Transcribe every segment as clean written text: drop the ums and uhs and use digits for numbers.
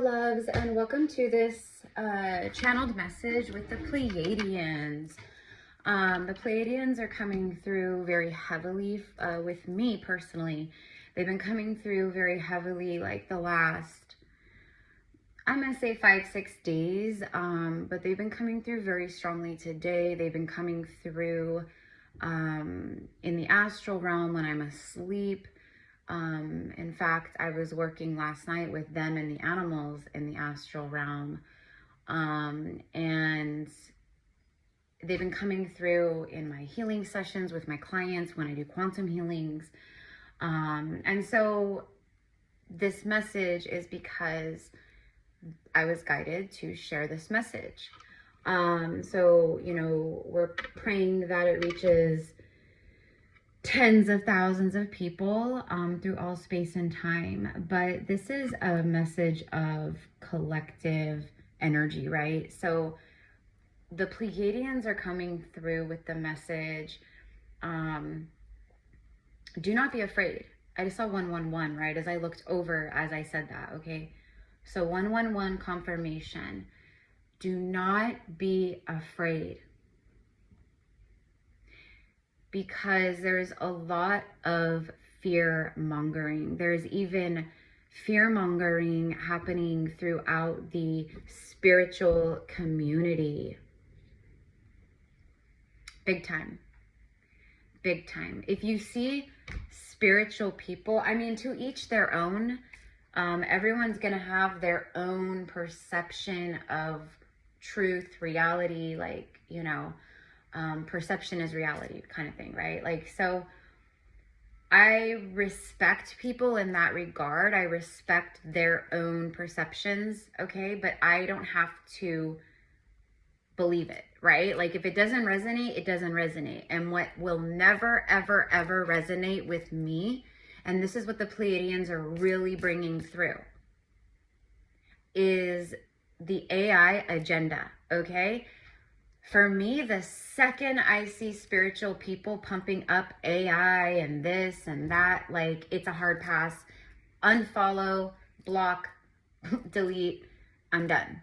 loves, and welcome to this channeled message with the Pleiadeans. The Pleiadeans are coming through very heavily with me personally. They've been coming through very heavily like the last, I'm going to say 5-6 days, but they've been coming through very strongly today. They've been coming through in the astral realm when I'm asleep. In fact, I was working last night with them and the animals in the astral realm. And they've been coming through in my healing sessions with my clients when I do quantum healings. And so this message is because I was guided to share this message. So, you know, we're praying that it reaches tens of thousands of people through all space and time. But this is a message of collective energy, right? So the Pleiadians are coming through with the message, do not be afraid. I just saw 111, right? As I looked over, as I said that, okay? So 111 confirmation. Do not be afraid. Because there's a lot of fear mongering. There's even fear mongering happening throughout the spiritual community. Big time. Big time. If you see spiritual people, I mean, to each their own. Everyone's going to have their own perception of truth, reality, like, you know, perception is reality kind of thing, right? Like, so I respect people in that regard. I respect their own perceptions, okay? But I don't have to believe it, right? Like, if it doesn't resonate, it doesn't resonate. And what will never, ever, ever resonate with me, and this is what the Pleiadians are really bringing through, is the AI agenda, okay? For me, the second I see spiritual people pumping up AI and this and that, like, it's a hard pass. Unfollow, block, delete, I'm done.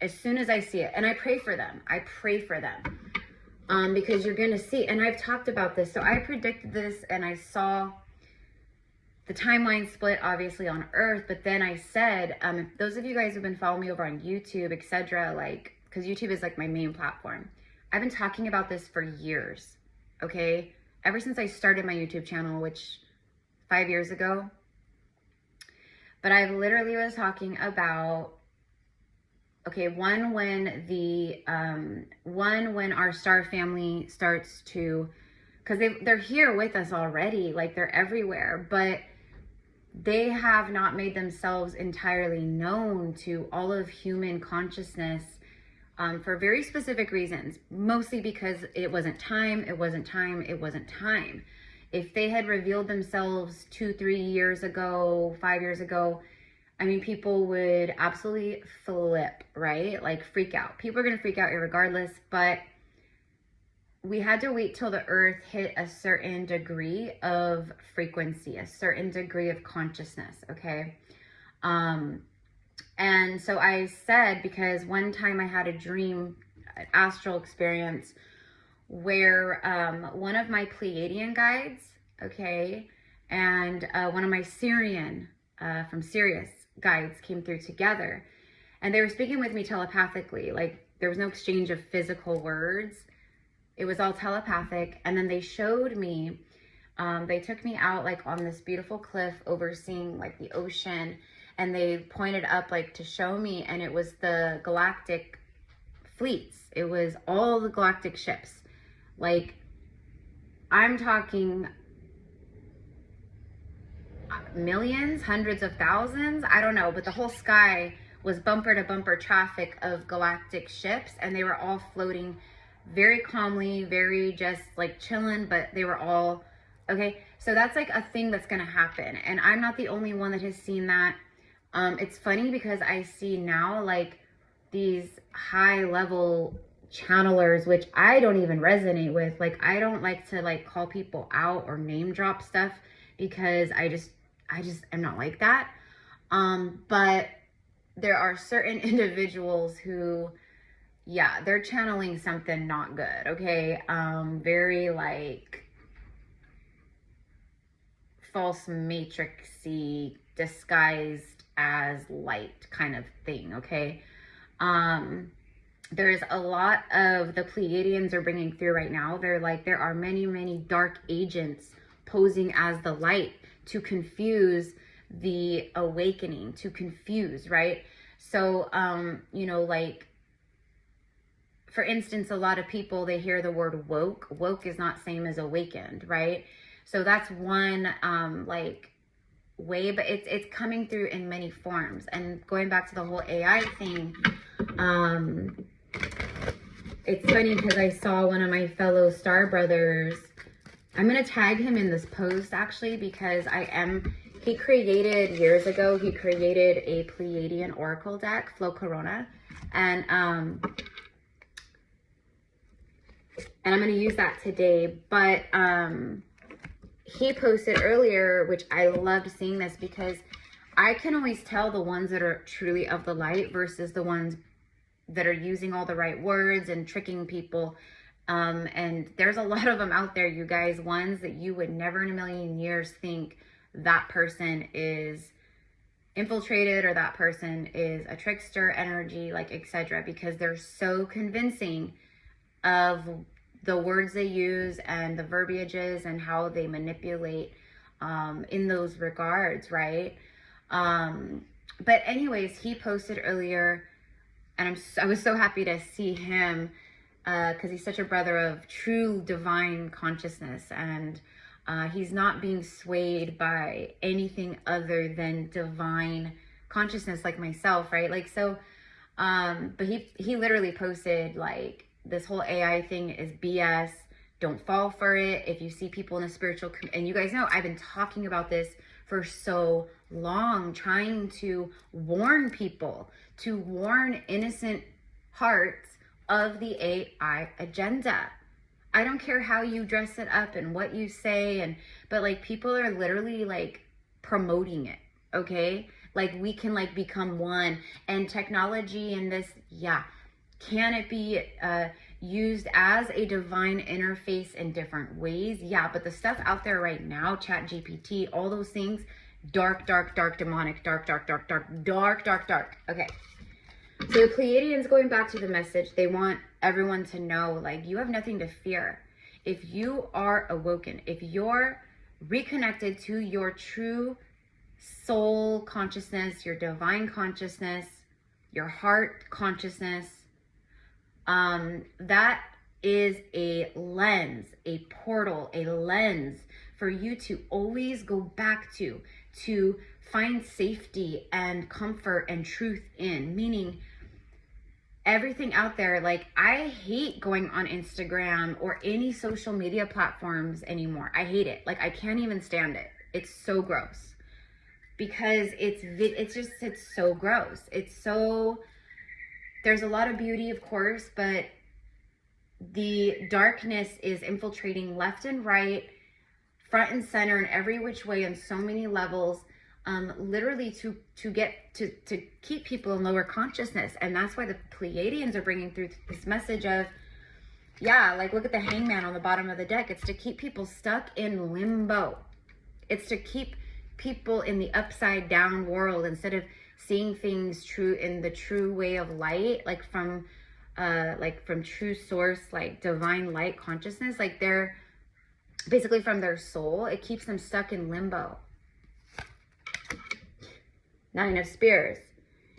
As soon as I see it. And I pray for them. I pray for them. Because you're going to see, and I've talked about this. So I predicted this and I saw the timeline split, obviously, on Earth. But then I said, if those of you guys who've been following me over on YouTube, etc., like, because YouTube is like my main platform. I've been talking about this for years, okay? Ever since I started my YouTube channel, which 5 years ago. But I literally was talking about, okay, when our star family starts to, because they're here with us already, like they're everywhere, but they have not made themselves entirely known to all of human consciousness. For very specific reasons, mostly because it wasn't time. If they had revealed themselves 2-3 years ago, 5 years ago, I mean, people would absolutely flip, right? Like, freak out. People are going to freak out irregardless, but we had to wait till the Earth hit a certain degree of frequency, a certain degree of consciousness, okay? And so I said, because one time I had a dream, an astral experience, where one of my Pleiadian guides, okay, and one of my Syrian, from Sirius guides came through together. And they were speaking with me telepathically. Like, there was no exchange of physical words. It was all telepathic. And then they showed me, they took me out like on this beautiful cliff overseeing like the ocean. And they pointed up like to show me, and it was the galactic fleets. It was all the galactic ships. Like, I'm talking millions, hundreds of thousands, I don't know, but the whole sky was bumper to bumper traffic of galactic ships, and they were all floating very calmly, very just like chilling, but they were all, okay? So that's like a thing that's gonna happen, and I'm not the only one that has seen that. It's funny because I see now like these high level channelers, which I don't even resonate with. Like, I don't like to like call people out or name drop stuff because I just am not like that. But there are certain individuals who, yeah, they're channeling something not good, okay? Very like false matrixy disguised as light kind of thing, okay? There's a lot of the Pleiadians are bringing through right now. They're like, there are many, many dark agents posing as the light to confuse the awakening, to confuse, right? So, you know, like, for instance, a lot of people, they hear the word woke. Woke is not same as awakened, right? So that's one, like, way, but it's coming through in many forms. And going back to the whole AI thing, it's funny because I saw one of my fellow star brothers. I'm going to tag him in this post actually, because he created years ago, he created a Pleiadian oracle deck, Flo Corona. And I'm going to use that today, but he posted earlier, which I loved seeing this because I can always tell the ones that are truly of the light versus the ones that are using all the right words and tricking people. And there's a lot of them out there, you guys, ones that you would never in a million years think that person is infiltrated or that person is a trickster energy, like etc., because they're so convincing of the words they use and the verbiages and how they manipulate in those regards, right? But anyways, he posted earlier, and I was so happy to see him because he's such a brother of true divine consciousness, and he's not being swayed by anything other than divine consciousness like myself, right? Like, so, but he literally posted like, this whole AI thing is BS. Don't fall for it. If you see people in a spiritual, and you guys know I've been talking about this for so long, trying to warn people, to warn innocent hearts of the AI agenda. I don't care how you dress it up and what you say, but like people are literally like promoting it, okay? Like we can like become one, and technology and this, yeah. Can it be used as a divine interface in different ways? Yeah, but the stuff out there right now, Chat GPT, all those things, dark, dark, dark, demonic, dark, dark, dark, dark, dark, dark, dark. Okay. So the Pleiadians, going back to the message, they want everyone to know, like, you have nothing to fear. If you are awoken, if you're reconnected to your true soul consciousness, your divine consciousness, your heart consciousness, that is a lens, a portal, a lens for you to always go back to find safety and comfort and truth in. Meaning everything out there, like I hate going on Instagram or any social media platforms anymore. I hate it. Like I can't even stand it. It's so gross because it's so gross. It's so, there's a lot of beauty, of course, but the darkness is infiltrating left and right, front and center, in every which way, on so many levels, literally to keep people in lower consciousness. And that's why the Pleiadians are bringing through this message of, yeah, like look at the hangman on the bottom of the deck. It's to keep people stuck in limbo. It's to keep people in the upside down world instead of seeing things true in the true way of light, like from true source, like divine light consciousness, like they're basically from their soul. It keeps them stuck in limbo. Nine of Spears.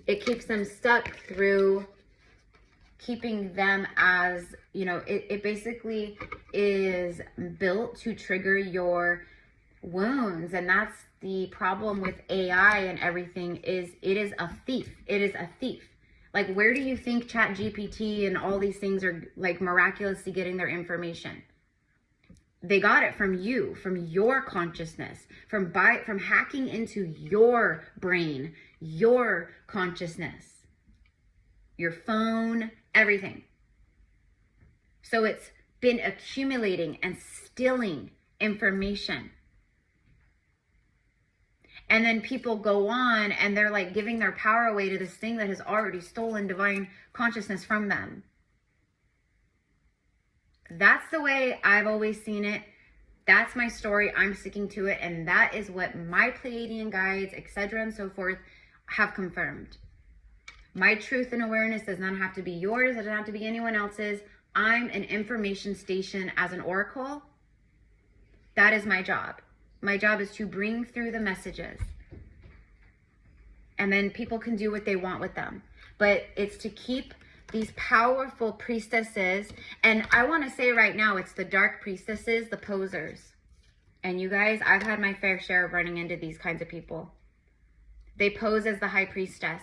It keeps them stuck through keeping them as, you know, it basically is built to trigger your wounds. And that's the problem with AI and everything, is it is a thief. It is a thief. Like, where do you think Chat GPT and all these things are like miraculously getting their information? They got it from you, from your consciousness, from hacking into your brain, your consciousness, your phone, everything. So it's been accumulating and stealing information. And then people go on and they're like giving their power away to this thing that has already stolen divine consciousness from them. That's the way I've always seen it. That's my story. I'm sticking to it. And that is what my Pleiadian guides, etc. and so forth have confirmed. My truth and awareness does not have to be yours. It doesn't have to be anyone else's. I'm an information station as an oracle. That is my job. My job is to bring through the messages. And then people can do what they want with them. But it's to keep these powerful priestesses. And I want to say right now, it's the dark priestesses, the posers. And you guys, I've had my fair share of running into these kinds of people. They pose as the high priestess.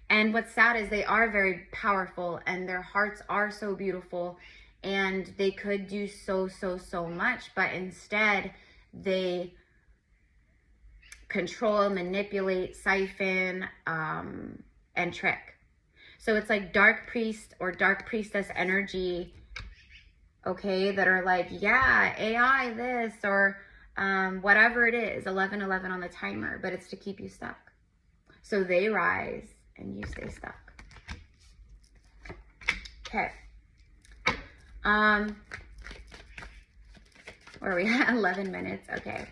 And what's sad is they are very powerful and their hearts are so beautiful. And they could do so much, but instead they control, manipulate, siphon, and trick. So it's like dark priest or dark priestess energy, okay, that are like, yeah, AI this or whatever it is, 1111 on the timer, but it's to keep you stuck. So they rise and you stay stuck. Okay. Where are we at? 11 minutes. Okay.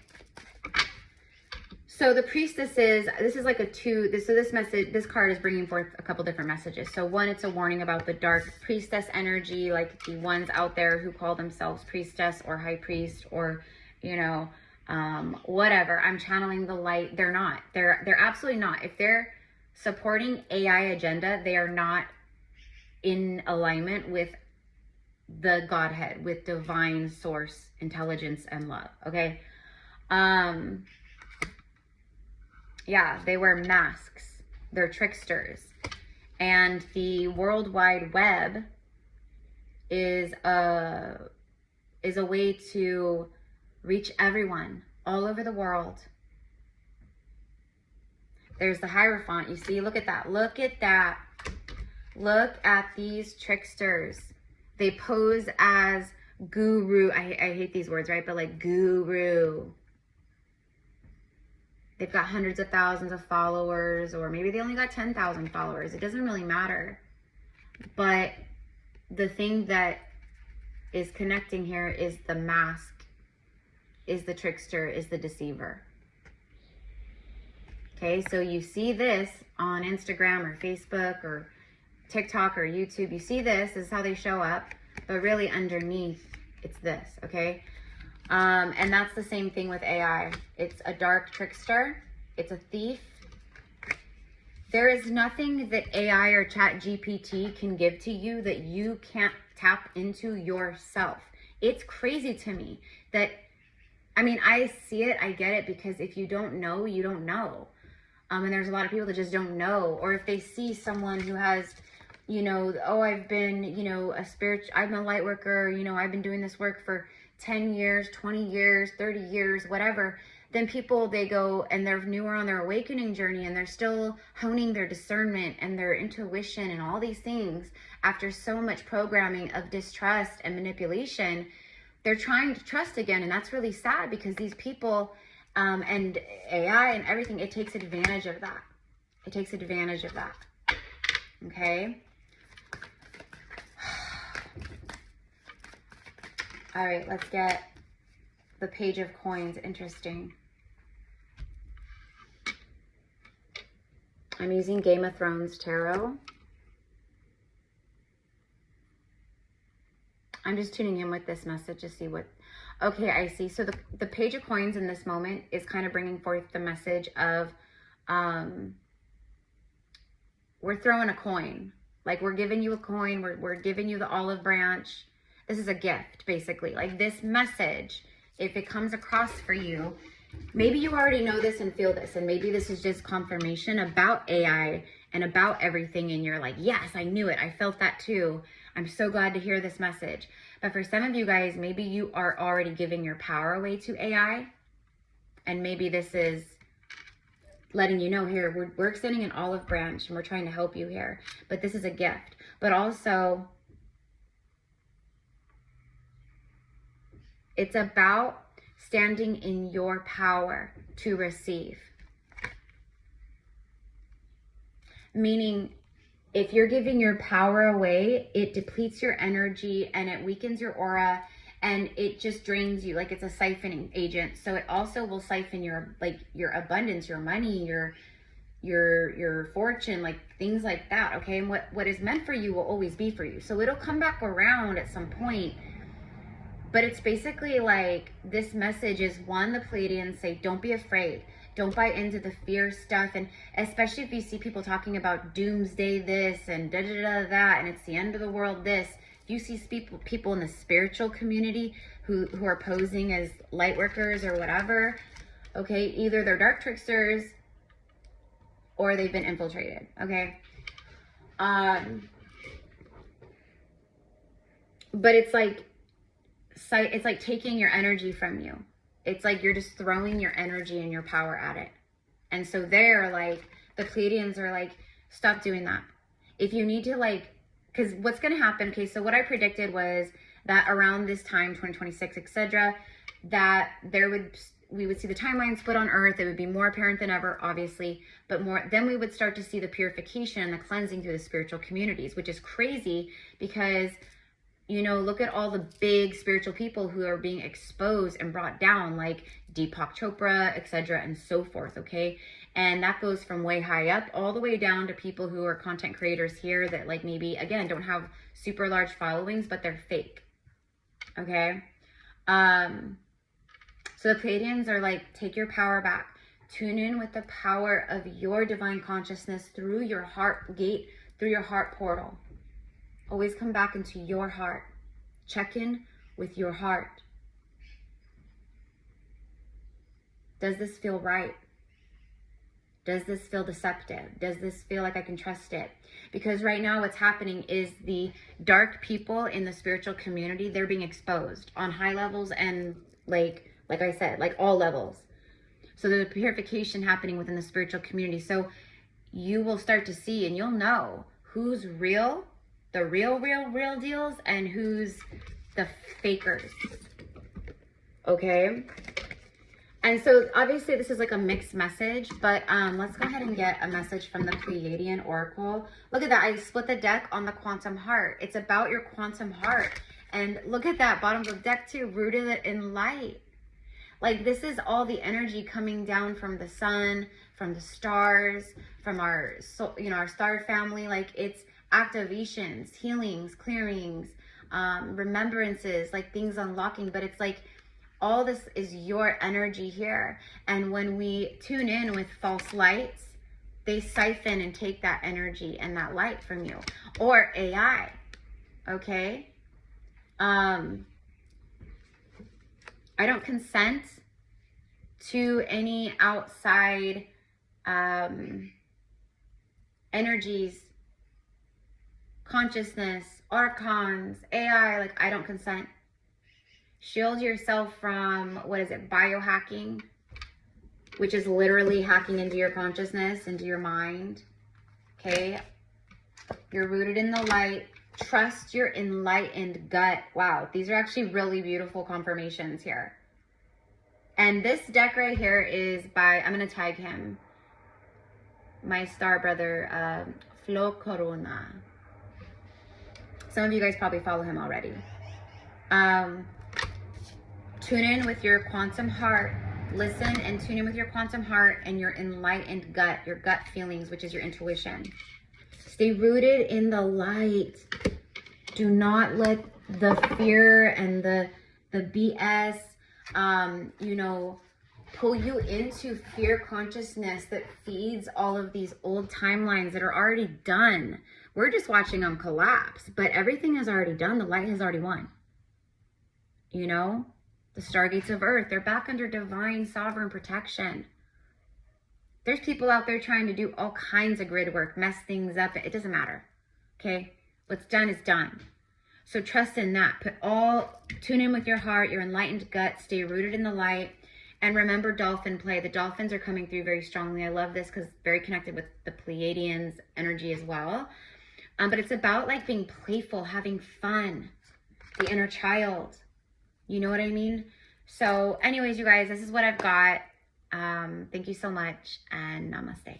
So the priestesses, this is like a two, so this message, this card is bringing forth a couple different messages. So one, it's a warning about the dark priestess energy, like the ones out there who call themselves priestess or high priest or, you know, whatever. I'm channeling the light. They're not. They're absolutely not. If they're supporting AI agenda, they are not in alignment with the Godhead, with divine source, intelligence, and love. Okay. Yeah, they wear masks. They're tricksters. And the World Wide Web is a way to reach everyone all over the world. There's the Hierophant. You see, look at that. Look at that. Look at these tricksters. They pose as guru. I hate these words, right? But like guru. They've got hundreds of thousands of followers, or maybe they only got 10,000 followers. It doesn't really matter. But the thing that is connecting here is the mask, is the trickster, is the deceiver. Okay, so you see this on Instagram or Facebook or TikTok or YouTube. You see this is how they show up, but really underneath, it's this, okay? And that's the same thing with AI. It's a dark trickster. It's a thief. There is nothing that AI or ChatGPT can give to you that you can't tap into yourself. It's crazy to me that, I mean, I see it, I get it, because if you don't know, you don't know. And there's a lot of people that just don't know. Or if they see someone who has, you know, oh, I've been, you know, I'm a light worker, you know, I've been doing this work for 10 years, 20 years, 30 years, whatever. Then people, they go and they're newer on their awakening journey and they're still honing their discernment and their intuition and all these things after so much programming of distrust and manipulation. They're trying to trust again. And that's really sad because these people and AI and everything, it takes advantage of that. It takes advantage of that. Okay. All right, let's get the Page of Coins. Interesting. I'm using Game of Thrones Tarot. I'm just tuning in with this message to see what... Okay, I see. So the Page of Coins in this moment is kind of bringing forth the message of we're throwing a coin. Like, we're giving you a coin. We're giving you the olive branch. This is a gift, basically. Like, this message, if it comes across for you, maybe you already know this and feel this, and maybe this is just confirmation about AI and about everything, and you're like, yes, I knew it. I felt that too. I'm so glad to hear this message. But for some of you guys, maybe you are already giving your power away to AI, and maybe this is letting you know, here, we're extending an olive branch, and we're trying to help you here. But this is a gift. But also, it's about standing in your power to receive. Meaning, if you're giving your power away, it depletes your energy and it weakens your aura and it just drains you. Like it's a siphoning agent. So it also will siphon your, like your abundance, your money, your fortune, like things like that. Okay. And what is meant for you will always be for you. So it'll come back around at some point. But it's basically like this message is, one, the Pleiadians say, don't be afraid. Don't buy into the fear stuff. And especially if you see people talking about doomsday this and da-da-da that, and it's the end of the world this. You see people in the spiritual community who are posing as light workers or whatever. Okay, either they're dark tricksters or they've been infiltrated. Okay. But it's like taking your energy from you. It's like you're just throwing your energy and your power at it. And so they're like, the Pleiadians are like, stop doing that. If you need to, like, because what's going to happen, okay, so what I predicted was that around this time, 2026, etc., that we would see the timeline split on Earth. It would be more apparent than ever, obviously, but then we would start to see the purification and the cleansing through the spiritual communities, which is crazy because, you know, look at all the big spiritual people who are being exposed and brought down, like Deepak Chopra, etc., and so forth, okay? And that goes from way high up all the way down to people who are content creators here that, like, maybe, again, don't have super large followings, but they're fake, okay? So the Pleiadians are like, take your power back. Tune in with the power of your divine consciousness through your heart gate, through your heart portal. Always come back into your heart. Check in with your heart. Does this feel right? Does this feel deceptive? Does this feel like I can trust it? Because right now what's happening is the dark people in the spiritual community, they're being exposed on high levels and like I said, like all levels. So there's a purification happening within the spiritual community. So you will start to see and you'll know who's real, the real deals, and who's the fakers. Okay? And so obviously this is like a mixed message, but let's go ahead and get a message from the Pleiadian Oracle. Look at that. I split the deck on the quantum heart. It's about your quantum heart. And look at that bottom of the deck too, rooted in light. Like this is all the energy coming down from the sun, from the stars, from our soul, you know, our star family. Like it's activations, healings, clearings, remembrances, like things unlocking. But it's like all this is your energy here. And when we tune in with false lights, they siphon and take that energy and that light from you. Or AI, okay? I don't consent to any outside energies, consciousness, archons, AI, like I don't consent. Shield yourself from, what is it, biohacking, which is literally hacking into your consciousness, into your mind, okay? You're rooted in the light. Trust your enlightened gut. Wow, these are actually really beautiful confirmations here. And this deck right here is by, I'm going to tag him, my star brother, Flo Corona. Some of you guys probably follow him already. Tune in with your quantum heart. Listen and tune in with your quantum heart and your enlightened gut, your gut feelings, which is your intuition. Stay rooted in the light. Do not let the fear and the BS, you know, pull you into fear consciousness that feeds all of these old timelines that are already done. We're just watching them collapse, but everything is already done. The light has already won. You know, the stargates of Earth, they're back under divine sovereign protection. There's people out there trying to do all kinds of grid work, mess things up. It doesn't matter. Okay? What's done is done. So trust in that. Tune in with your heart, your enlightened gut. Stay rooted in the light. And remember dolphin play. The dolphins are coming through very strongly. I love this because it's very connected with the Pleiadians energy as well. But it's about like being playful, having fun. The inner child. You know what I mean? So anyways, you guys, this is what I've got. Thank you so much, and namaste.